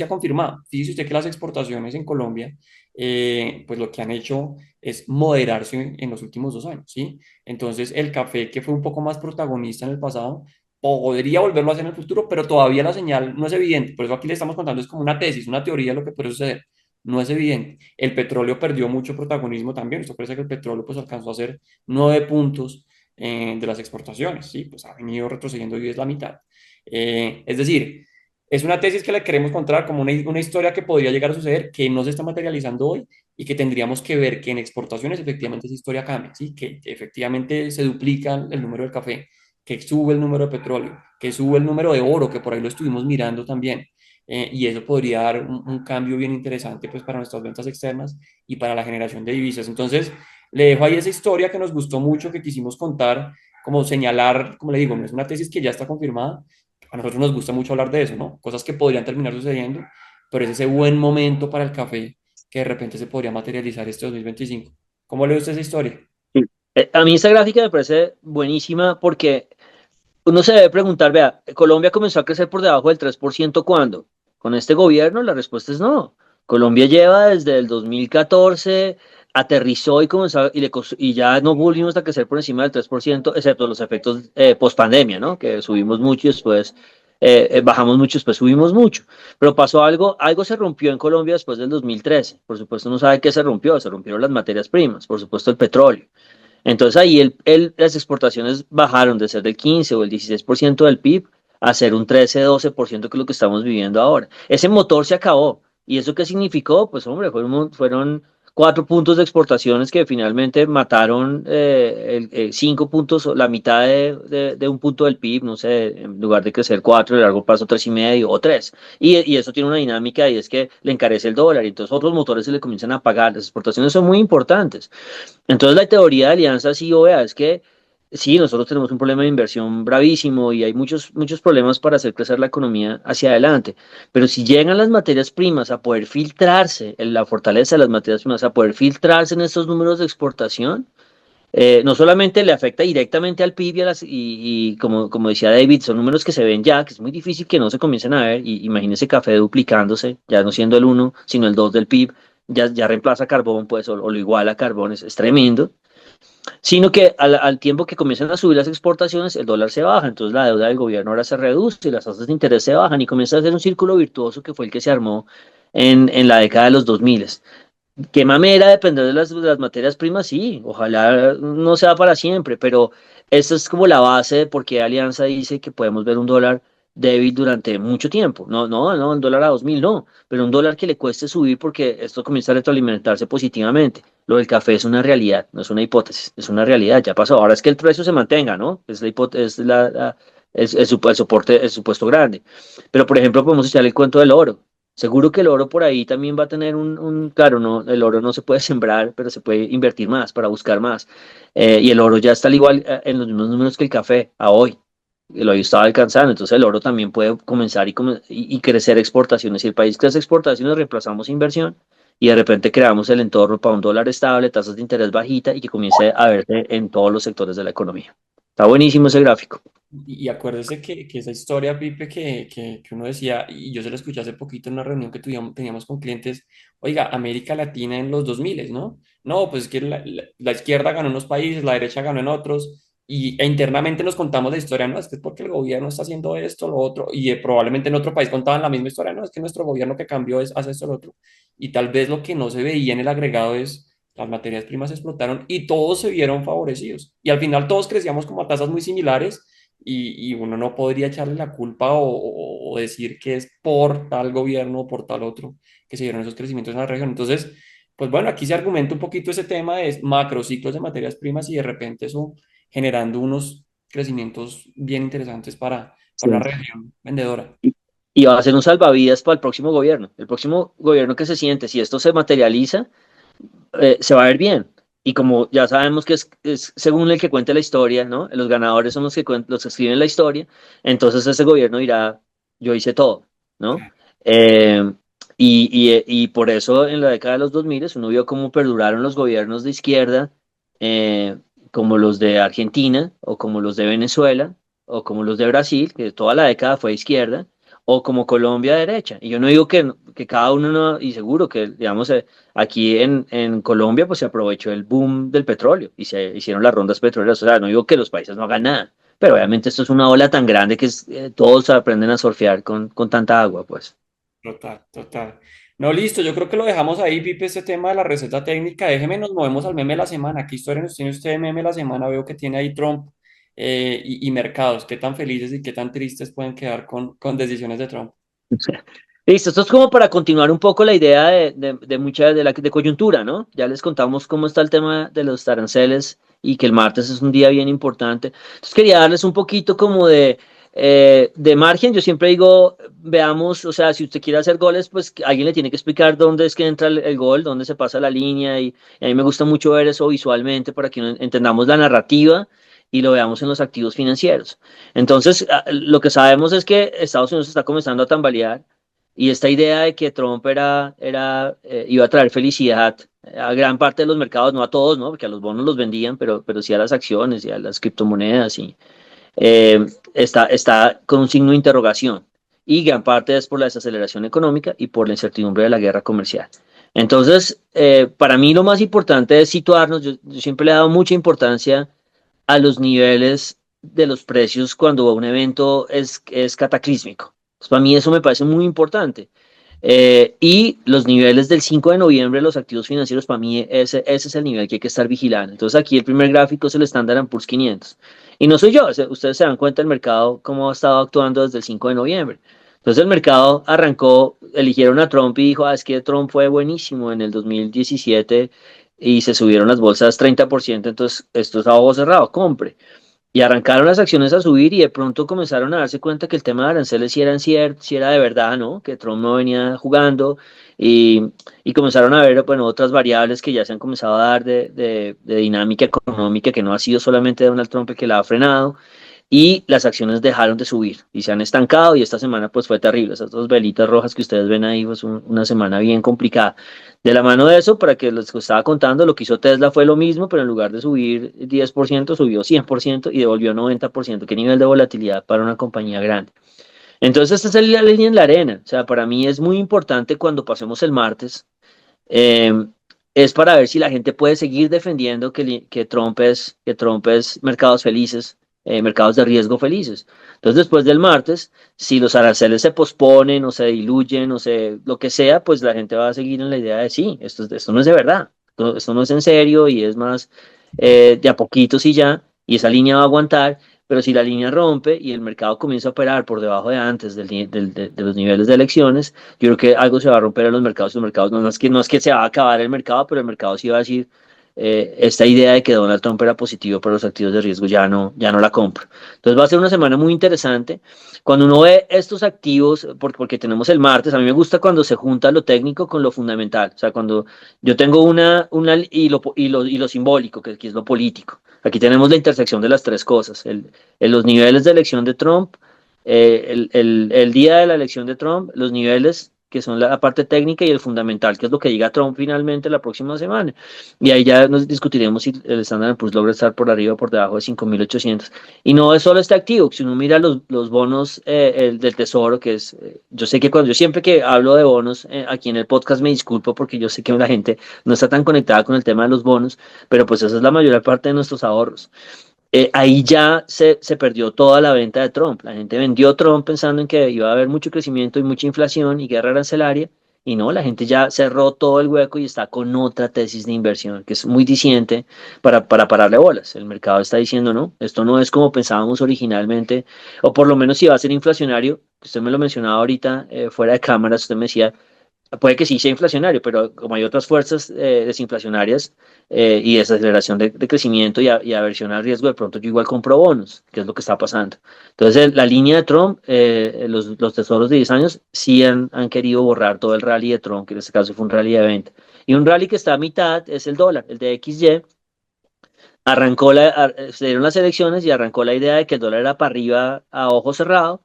confirmado. Fíjese usted que las exportaciones en Colombia, pues lo que han hecho es moderarse en los últimos 2 años, ¿sí? Entonces, el café que fue un poco más protagonista en el pasado, podría volverlo a hacer en el futuro, pero todavía la señal no es evidente. Por eso aquí le estamos contando, es como una tesis, una teoría de lo que puede suceder. No es evidente. El petróleo perdió mucho protagonismo también. Esto parece que el petróleo pues alcanzó a ser 9 puntos de las exportaciones, ¿sí? Pues ha venido retrocediendo y es la mitad. Es decir, es una tesis que le queremos contar como una historia que podría llegar a suceder, que no se está materializando hoy y que tendríamos que ver que en exportaciones efectivamente esa historia cambia, ¿sí? Que efectivamente se duplica el número del café, que sube el número de petróleo, que sube el número de oro, que por ahí lo estuvimos mirando también. Y eso podría dar un cambio bien interesante pues, para nuestras ventas externas y para la generación de divisas. Entonces, le dejo ahí esa historia que nos gustó mucho, que quisimos contar, como señalar, como le digo, no es una tesis que ya está confirmada. A nosotros nos gusta mucho hablar de eso, ¿no? Cosas que podrían terminar sucediendo, pero es ese buen momento para el café que de repente se podría materializar este 2025. ¿Cómo lee usted esa historia? Sí. A mí esta gráfica me parece buenísima porque uno se debe preguntar, vea, Colombia comenzó a crecer por debajo del 3%, ¿cuándo? Con este gobierno, la respuesta es no. Colombia lleva desde el 2014, aterrizó y comenzó y ya no volvimos a crecer por encima del 3%, excepto los efectos post pandemia, ¿no? Que subimos mucho y después bajamos mucho, después subimos mucho. Pero pasó algo se rompió en Colombia después del 2013. Por supuesto, no sabe qué se rompieron las materias primas, por supuesto el petróleo. Entonces ahí las exportaciones bajaron de ser del 15 o el 16% del PIB a ser un 13-12% que es lo que estamos viviendo ahora. Ese motor se acabó. ¿Y eso qué significó? Pues hombre, fueron 4 puntos de exportaciones que finalmente mataron 5 puntos, la mitad de un punto del PIB, no sé, en lugar de crecer 4, de largo plazo 3,5 o 3. Y eso tiene una dinámica y es que le encarece el dólar y entonces otros motores se le comienzan a pagar. Las exportaciones son muy importantes. Entonces la teoría de alianza sí, o vea, es que sí, nosotros tenemos un problema de inversión bravísimo y hay muchos problemas para hacer crecer la economía hacia adelante. Pero si llegan las materias primas a poder filtrarse, la fortaleza de las materias primas a poder filtrarse en estos números de exportación, no solamente le afecta directamente al PIB y como decía David, son números que se ven ya, que es muy difícil que no se comiencen a ver. Y imagínese café duplicándose, ya no siendo el 1, sino el 2 del PIB, ya reemplaza carbón, pues, o lo iguala a carbón, es tremendo. sino que al tiempo que comienzan a subir las exportaciones, el dólar se baja, entonces la deuda del gobierno ahora se reduce, las tasas de interés se bajan y comienza a hacer un círculo virtuoso que fue el que se armó en la década de los 2000. ¿Qué mamera depender de las materias primas? Sí, ojalá no sea para siempre, pero esa es como la base de por qué Alianza dice que podemos ver un dólar débil durante mucho tiempo. No, no, no, un dólar a 2000 no, pero un dólar que le cueste subir porque esto comienza a retroalimentarse positivamente. Lo del café es una realidad, no es una hipótesis, es una realidad, ya pasó. Ahora es que el precio se mantenga, ¿no? Es la es el soporte, el supuesto grande. Pero, por ejemplo, podemos echar el cuento del oro. Seguro que el oro por ahí también va a tener claro, no, el oro no se puede sembrar, pero se puede invertir más para buscar más. Y el oro ya está al igual en los mismos números que el café a hoy. Y lo estaba alcanzando, entonces el oro también puede comenzar y crecer exportaciones. Si el país crece exportaciones, reemplazamos inversión y de repente creamos el entorno para un dólar estable, tasas de interés bajita y que comience a verse en todos los sectores de la economía. Está buenísimo ese gráfico. Y acuérdese que esa historia, Pipe, que uno decía, y yo se la escuché hace poquito en una reunión que teníamos con clientes, oiga, América Latina en los 2000, ¿no? No, pues es que la izquierda ganó en unos países, la derecha ganó en otros, e internamente nos contamos la historia, no, es que es porque el gobierno está haciendo esto, lo otro, y probablemente en otro país contaban la misma historia, no, es que nuestro gobierno que cambió hace esto, lo otro. Y tal vez lo que no se veía en el agregado es... Las materias primas explotaron y todos se vieron favorecidos. Y al final todos crecíamos como a tasas muy similares y uno no podría echarle la culpa o decir que es por tal gobierno o por tal otro que se dieron esos crecimientos en la región. Entonces, pues bueno, aquí se argumenta un poquito ese tema de macrociclos de materias primas y de repente eso generando unos crecimientos bien interesantes para una Sí. región vendedora. Y, y va a ser un salvavidas para el próximo gobierno. El próximo gobierno que se siente, si esto se materializa, se va a ver bien. Y como ya sabemos que es según el que cuente la historia, ¿no? Los ganadores son los que, los que escriben la historia, entonces ese gobierno dirá, yo hice todo, ¿no? Eh, y por eso en la década de los 2000 uno vio cómo perduraron los gobiernos de izquierda, eh, como los de Argentina, o como los de Venezuela, o como los de Brasil, que toda la década fue izquierda, o como Colombia derecha. Y yo no digo que cada uno no, y seguro que, digamos, aquí en Colombia pues se aprovechó el boom del petróleo y se hicieron las rondas petroleras. O sea, no digo que los países no hagan nada, pero obviamente esto es una ola tan grande que todos aprenden a surfear con tanta agua, pues. Total, total. No, listo, yo creo que lo dejamos ahí, Pipe, este tema de la receta técnica. Déjeme, nos movemos al meme de la semana. ¿Qué historia nos tiene usted de meme de la semana? Veo que tiene ahí Trump y mercados. ¿Qué tan felices y qué tan tristes pueden quedar con decisiones de Trump? Listo, esto es como para continuar un poco la idea de mucha de coyuntura, ¿no? Ya les contamos cómo está el tema de los aranceles y que el martes es un día bien importante. Entonces quería darles un poquito como de margen. Yo siempre digo, veamos, o sea, si usted quiere hacer goles, pues que alguien le tiene que explicar dónde es que entra el gol, dónde se pasa la línea y a mí me gusta mucho ver eso visualmente para que entendamos la narrativa y lo veamos en los activos financieros. Entonces, lo que sabemos es que Estados Unidos está comenzando a tambalear y esta idea de que Trump iba a traer felicidad a gran parte de los mercados, no a todos, ¿no? Porque a los bonos los vendían, pero sí a las acciones y a las criptomonedas, está con un signo de interrogación. Y gran parte es por la desaceleración económica y por la incertidumbre de la guerra comercial. Entonces, para mí lo más importante es situarnos, yo siempre le he dado mucha importancia a los niveles de los precios cuando un evento es cataclísmico. Pues para mí eso me parece muy importante. Y los niveles del 5 de noviembre de los activos financieros, para mí ese es el nivel que hay que estar vigilando. Entonces aquí el primer gráfico es el Standard Poor's 500. Y no soy yo, ustedes se dan cuenta del mercado cómo ha estado actuando desde el 5 de noviembre. Entonces el mercado arrancó, eligieron a Trump y dijo, es que Trump fue buenísimo en el 2017 y se subieron las bolsas 30%, entonces esto es a ojo cerrado, compre. Y arrancaron las acciones a subir y de pronto comenzaron a darse cuenta que el tema de aranceles sí era, sí era de verdad, ¿no? Que Trump no venía jugando y, y comenzaron a ver, bueno, otras variables que ya se han comenzado a dar de dinámica económica que no ha sido solamente Donald Trump el que la ha frenado y las acciones dejaron de subir y se han estancado y esta semana pues fue terrible. Esas dos velitas rojas que ustedes ven ahí pues una semana bien complicada. De la mano de eso, para que les estaba contando, lo que hizo Tesla fue lo mismo, pero en lugar de subir 10% subió 100% y devolvió 90%. ¿Qué nivel de volatilidad para una compañía grande? Entonces esta es la línea en la arena. O sea, para mí es muy importante cuando pasemos el martes. eh, es para ver si la gente puede seguir defendiendo que Trump es mercados felices, mercados de riesgo felices. Entonces, después del martes, si los aranceles se posponen o se diluyen lo que sea, pues la gente va a seguir en la idea de sí, esto no es de verdad, esto no es en serio y es más de a poquitos y ya, y esa línea va a aguantar. Pero si la línea rompe y el mercado comienza a operar por debajo de antes de los niveles de elecciones, yo creo que algo se va a romper en los mercados. Los mercados no es que se va a acabar el mercado, pero el mercado sí va a decir, esta idea de que Donald Trump era positivo para los activos de riesgo ya no la compro. Entonces va a ser una semana muy interesante. Cuando uno ve estos activos, porque tenemos el martes, a mí me gusta cuando se junta lo técnico con lo fundamental. O sea, cuando yo tengo y lo simbólico, que es lo político. Aquí tenemos la intersección de las tres cosas. Los niveles de elección de Trump, el día de la elección de Trump, los niveles que son la parte técnica y el fundamental, que es lo que diga Trump finalmente la próxima semana. Y ahí ya nos discutiremos si el Standard Poor's logra estar por arriba o por debajo de 5.800. Y no es solo este activo, si uno mira los bonos del Tesoro, que es, yo sé que yo siempre que hablo de bonos aquí en el podcast me disculpo porque yo sé que la gente no está tan conectada con el tema de los bonos, pero pues esa es la mayor parte de nuestros ahorros. Ahí ya se perdió toda la venta de Trump. La gente vendió Trump pensando en que iba a haber mucho crecimiento y mucha inflación y guerra arancelaria. Y no, la gente ya cerró todo el hueco y está con otra tesis de inversión que es muy disidente para pararle bolas. El mercado está diciendo, no, esto no es como pensábamos originalmente, o por lo menos si va a ser inflacionario. Usted me lo mencionaba ahorita fuera de cámaras, usted me decía, puede que sí sea inflacionario, pero como hay otras fuerzas desinflacionarias y desaceleración de crecimiento y aversión al riesgo, de pronto yo igual compro bonos, que es lo que está pasando. Entonces, la línea de Trump, los tesoros de 10 años, sí han querido borrar todo el rally de Trump, que en este caso fue un rally de venta. Y un rally que está a mitad es el dólar, el de XY. Se dieron las elecciones y arrancó la idea de que el dólar era para arriba a ojo cerrado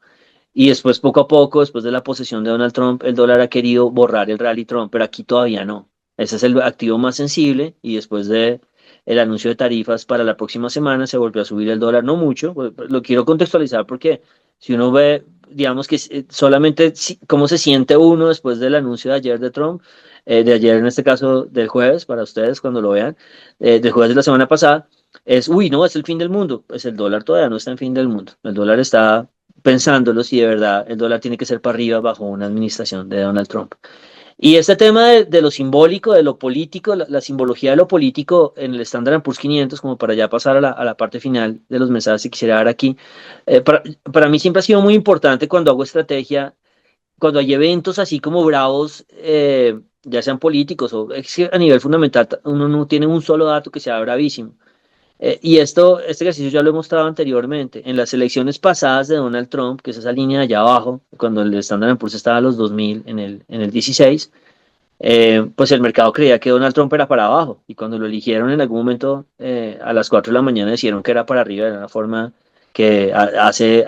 y después, poco a poco, después de la posesión de Donald Trump, el dólar ha querido borrar el rally Trump, pero aquí todavía no. Ese es el activo más sensible y después de el anuncio de tarifas para la próxima semana se volvió a subir el dólar, no mucho. Lo quiero contextualizar porque si uno ve, digamos que solamente cómo se siente uno después del anuncio de ayer de Trump, de ayer en este caso del jueves, para ustedes cuando lo vean, del jueves de la semana pasada, uy, no, es el fin del mundo. Pues el dólar todavía no está en fin del mundo. El dólar está pensándolo si de verdad el dólar tiene que ser para arriba bajo una administración de Donald Trump. Y este tema de lo simbólico, de lo político, la simbología de lo político en el Standard Poor's 500, como para ya pasar a la parte final de los mensajes que quisiera dar aquí, para mí siempre ha sido muy importante cuando hago estrategia, cuando hay eventos así como bravos, ya sean políticos o es que a nivel fundamental, uno no tiene un solo dato que sea bravísimo. Este ejercicio ya lo he mostrado anteriormente. En las elecciones pasadas de Donald Trump, que es esa línea de allá abajo, cuando el Standard Poor's estaba a los 2000 en el 16, pues el mercado creía que Donald Trump era para abajo. Y cuando lo eligieron en algún momento a las 4 de la mañana decidieron que era para arriba. Era una forma que hace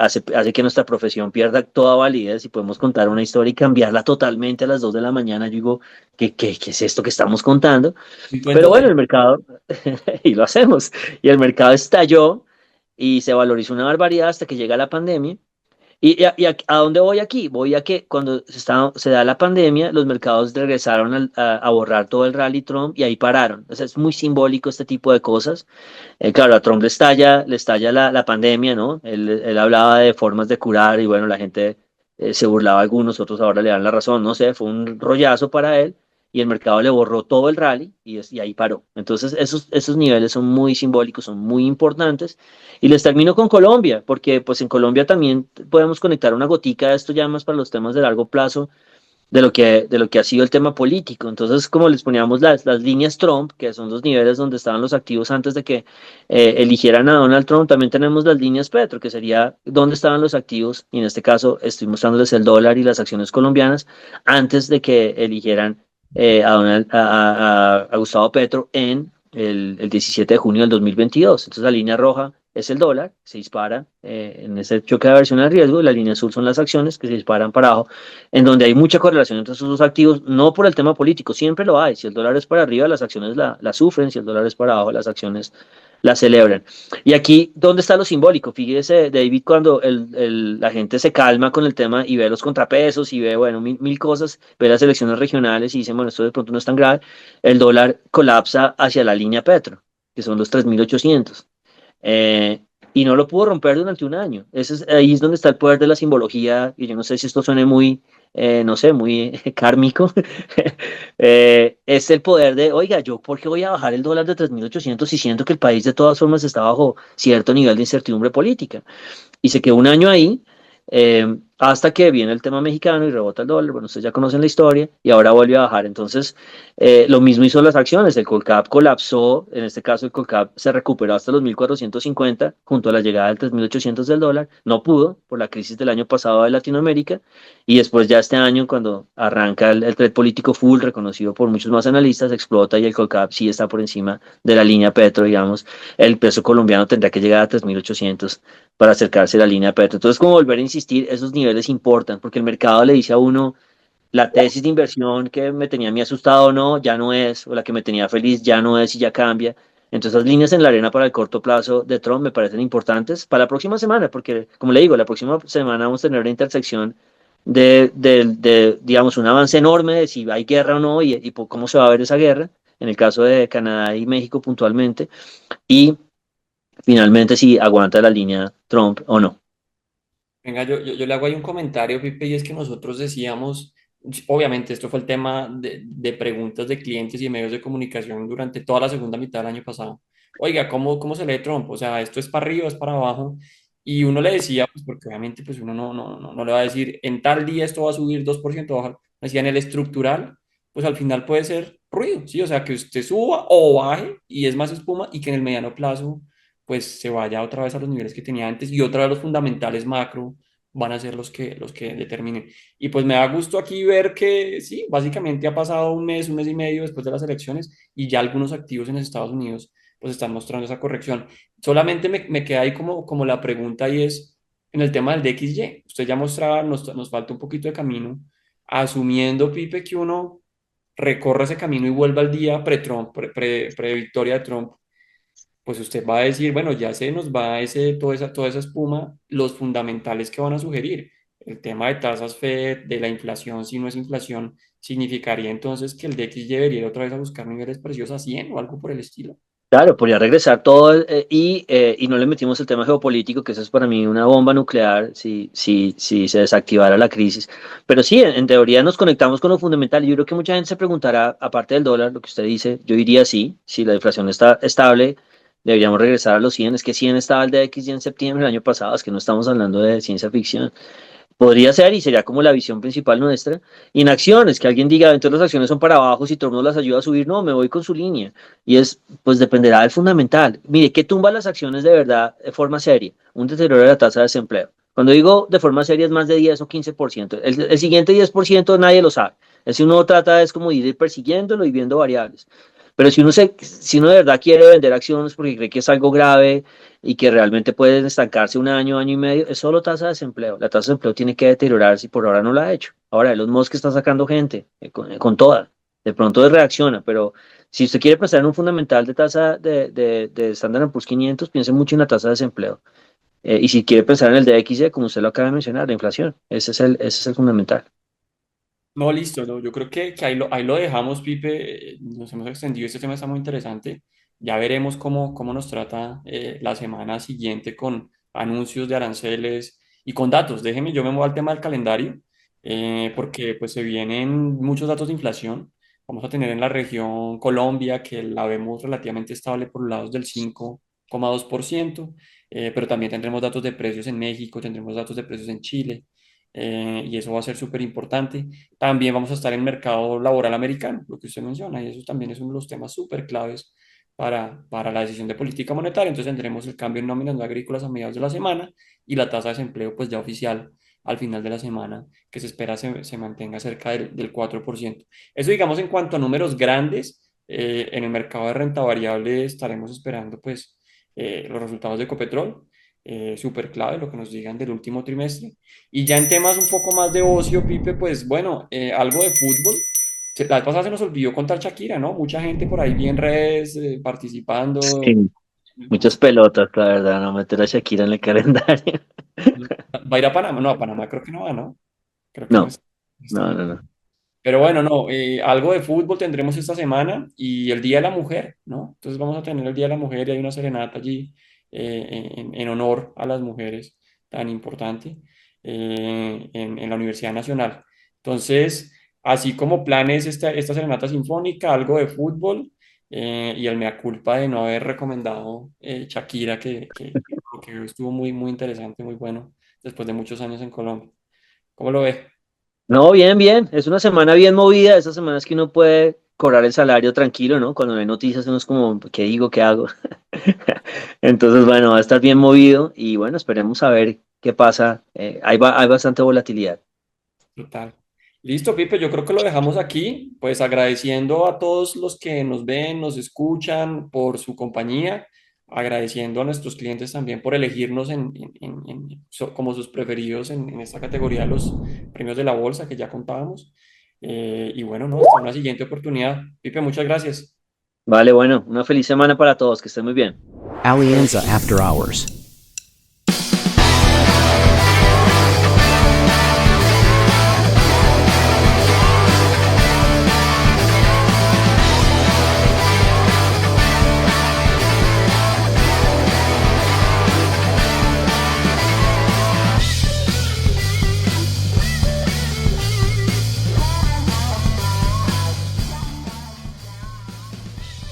que nuestra profesión pierda toda validez y podemos contar una historia y cambiarla totalmente a las 2 de la mañana. Yo digo, ¿qué es esto que estamos contando? Pero bueno, Cuéntate. el mercado, y lo hacemos, y el mercado estalló y se valorizó una barbaridad hasta que llega la pandemia. ¿A dónde voy aquí? Voy a que cuando se da la pandemia, los mercados regresaron a borrar todo el rally Trump y ahí pararon. O sea, es muy simbólico este tipo de cosas. Claro, a Trump le estalla la pandemia, ¿no? Él hablaba de formas de curar y bueno, la gente se burlaba a algunos, otros ahora le dan la razón, no sé, fue un rollazo para él y el mercado le borró todo el rally y ahí paró. Entonces, esos niveles son muy simbólicos, son muy importantes. Y les termino con Colombia, porque pues en Colombia también podemos conectar una gotica de esto ya más para los temas de largo plazo de lo que ha sido el tema político. Entonces, como les poníamos las líneas Trump, que son los niveles donde estaban los activos antes de que eligieran a Donald Trump, también tenemos las líneas Petro, que sería dónde estaban los activos, y en este caso estoy mostrándoles el dólar y las acciones colombianas antes de que eligieran a Gustavo Petro en el 17 de junio del 2022. Entonces, la línea roja es el dólar, se dispara en ese choque de aversión al riesgo, y la línea azul son las acciones que se disparan para abajo en donde hay mucha correlación entre esos dos activos, no por el tema político, siempre lo hay. Si el dólar es para arriba, las acciones la sufren, si el dólar es para abajo, las acciones la celebran. Y aquí, ¿dónde está lo simbólico? Fíjese, David, cuando la gente se calma con el tema y ve los contrapesos y ve, bueno, mil cosas, ve las elecciones regionales y dice, bueno, esto de pronto no es tan grave, el dólar colapsa hacia la línea Petro, que son los 3.800. Y no lo pudo romper durante un año. Ahí es donde está el poder de la simbología, y yo no sé si esto suene muy, no sé, muy kármico. Es el poder de, oiga, yo por qué voy a bajar el dólar de 3.800 y siento que el país de todas formas está bajo cierto nivel de incertidumbre política? Y se quedó un año ahí, hasta que viene el tema mexicano y rebota el dólar. Bueno, ustedes ya conocen la historia y ahora vuelve a bajar. Entonces, lo mismo hizo las acciones. El Colcap colapsó, en este caso el Colcap se recuperó hasta los 1.450 junto a la llegada del 3.800 del dólar. No pudo por la crisis del año pasado de Latinoamérica y después ya este año, cuando arranca el trade político full, reconocido por muchos más analistas, explota y el Colcap sí está por encima de la línea Petro, digamos. El peso colombiano tendrá que llegar a 3.800 para acercarse a la línea Petro. Entonces, como volver a insistir, esos niveles importan, porque el mercado le dice a uno, la tesis de inversión que me tenía a mí asustado no, ya no es, o la que me tenía feliz ya no es y ya cambia. Entonces, las líneas en la arena para el corto plazo de Trump me parecen importantes para la próxima semana, porque, como le digo, la próxima semana vamos a tener una intersección digamos, un avance enorme de si hay guerra o no y cómo se va a ver esa guerra, en el caso de Canadá y México puntualmente, y finalmente si aguanta la línea Trump o no. Venga, yo le hago ahí un comentario, Pipe, y es que nosotros decíamos, obviamente esto fue el tema de preguntas de clientes y medios de comunicación durante toda la segunda mitad del año pasado. Oiga, ¿cómo se lee Trump? O sea, ¿esto es para arriba, es para abajo? Y uno le decía, pues porque obviamente pues uno no le va a decir, en tal día esto va a subir 2%, va a bajar. Decía, en el estructural, pues al final puede ser ruido, ¿sí? O sea, que usted suba o baje y es más espuma y que en el mediano plazo pues se vaya otra vez a los niveles que tenía antes y otra vez los fundamentales macro van a ser los que determinen. Y pues me da gusto aquí ver que sí, básicamente ha pasado un mes y medio después de las elecciones y ya algunos activos en los Estados Unidos pues están mostrando esa corrección. Solamente me queda ahí como la pregunta y es en el tema del DXY. Usted ya mostraba, nos falta un poquito de camino, asumiendo, Pipe, que uno recorre ese camino y vuelva al día pre-Trump, pre-victoria de Trump, pues usted va a decir, bueno, ya se nos va toda esa espuma, los fundamentales que van a sugerir. El tema de tasas Fed, de la inflación, si no es inflación, significaría entonces que el DX debería ir otra vez a buscar niveles precios a 100 o algo por el estilo. Claro, podría regresar todo y no le metimos el tema geopolítico, que eso es para mí una bomba nuclear si se desactivara la crisis. Pero sí, en teoría nos conectamos con lo fundamental. Yo creo que mucha gente se preguntará, aparte del dólar, lo que usted dice, yo diría sí, si la inflación está estable, deberíamos regresar a los 100. Es que 100 estaba el DX ya en septiembre del año pasado, es que no estamos hablando de ciencia ficción. Podría ser y sería como la visión principal nuestra. Y en acciones, que alguien diga, entonces las acciones son para abajo, si Trump no las ayuda a subir, no, me voy con su línea. Y pues dependerá del fundamental. Mire, ¿qué tumba las acciones de verdad de forma seria? Un deterioro de la tasa de desempleo. Cuando digo de forma seria es más de 10 o 15%. El siguiente 10% nadie lo sabe. Es si uno trata es como de ir persiguiéndolo y viendo variables. Pero si uno de verdad quiere vender acciones porque cree que es algo grave y que realmente puede estancarse un año, año y medio, es solo tasa de desempleo. La tasa de desempleo tiene que deteriorarse y por ahora no la ha hecho. Ahora, Elon Musk está sacando gente con toda. De pronto reacciona, pero si usted quiere pensar en un fundamental de tasa de Standard Poor's 500, piense mucho en la tasa de desempleo. Y si quiere pensar en el DXY, como usted lo acaba de mencionar, la inflación. Ese es el fundamental. No, listo, no, yo creo que ahí lo dejamos, Pipe. Nos hemos extendido, este tema está muy interesante. Ya veremos cómo nos trata la semana siguiente con anuncios de aranceles y con datos. Déjeme, yo me muevo al tema del calendario, porque pues se vienen muchos datos de inflación. Vamos a tener en la región Colombia, que la vemos relativamente estable por los lados del 5,2%, pero también tendremos datos de precios en México, tendremos datos de precios en Chile, y eso va a ser súper importante. También vamos a estar en el mercado laboral americano, lo que usted menciona, y eso también es uno de los temas súper claves para la decisión de política monetaria. Entonces tendremos el cambio en nóminas no agrícolas a mediados de la semana y la tasa de desempleo pues ya oficial al final de la semana, que se espera se mantenga cerca del 4%. Eso digamos en cuanto a números grandes. En el mercado de renta variable estaremos esperando pues los resultados de Ecopetrol, súper clave lo que nos digan del último trimestre. Y ya en temas un poco más de ocio, Pipe, pues bueno, algo de fútbol. La vez pasada se nos olvidó contar Shakira, ¿no? Mucha gente por ahí vi en redes participando, Sí. Muchas pelotas, la verdad, no meter a Shakira en el calendario. ¿Va a ir a Panamá? No, a Panamá creo que no va, ¿no? Creo que no No, es. Está no, bien. no, no. Pero bueno, no, algo de fútbol tendremos esta semana y el Día de la Mujer, ¿no? Entonces vamos a tener el Día de la Mujer y hay una serenata allí en honor a las mujeres tan importante en la Universidad Nacional. Entonces, así como planes, esta serenata sinfónica, algo de fútbol y el mea culpa de no haber recomendado Shakira, que estuvo muy, muy interesante, muy bueno, después de muchos años en Colombia. ¿Cómo lo ve? No, bien, bien. Es una semana bien movida. Esas semanas que uno puede cobrar el salario tranquilo, ¿no? Cuando no hay noticias, uno es como, ¿qué digo? ¿Qué hago? Entonces, bueno, va a estar bien movido y bueno, esperemos a ver qué pasa. Hay bastante volatilidad. Total. Listo, Pipe, yo creo que lo dejamos aquí, pues agradeciendo a todos los que nos ven, nos escuchan por su compañía, agradeciendo a nuestros clientes también por elegirnos como sus preferidos en esta categoría de los premios de la bolsa que ya contábamos. Y bueno, no, hasta una siguiente oportunidad. Pipe, muchas gracias. Vale, bueno, una feliz semana para todos. Que estén muy bien. Alianza After Hours.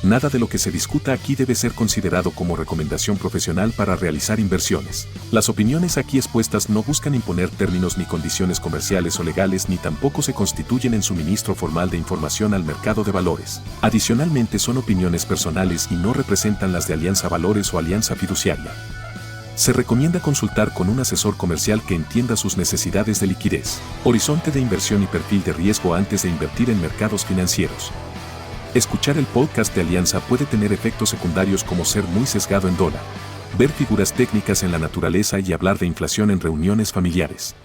Nada de lo que se discuta aquí debe ser considerado como recomendación profesional para realizar inversiones. Las opiniones aquí expuestas no buscan imponer términos ni condiciones comerciales o legales ni tampoco se constituyen en suministro formal de información al mercado de valores. Adicionalmente son opiniones personales y no representan las de Alianza Valores o Alianza Fiduciaria. Se recomienda consultar con un asesor comercial que entienda sus necesidades de liquidez, horizonte de inversión y perfil de riesgo antes de invertir en mercados financieros. Escuchar el podcast de Alianza puede tener efectos secundarios como ser muy sesgado en dólar, ver figuras técnicas en la naturaleza y hablar de inflación en reuniones familiares.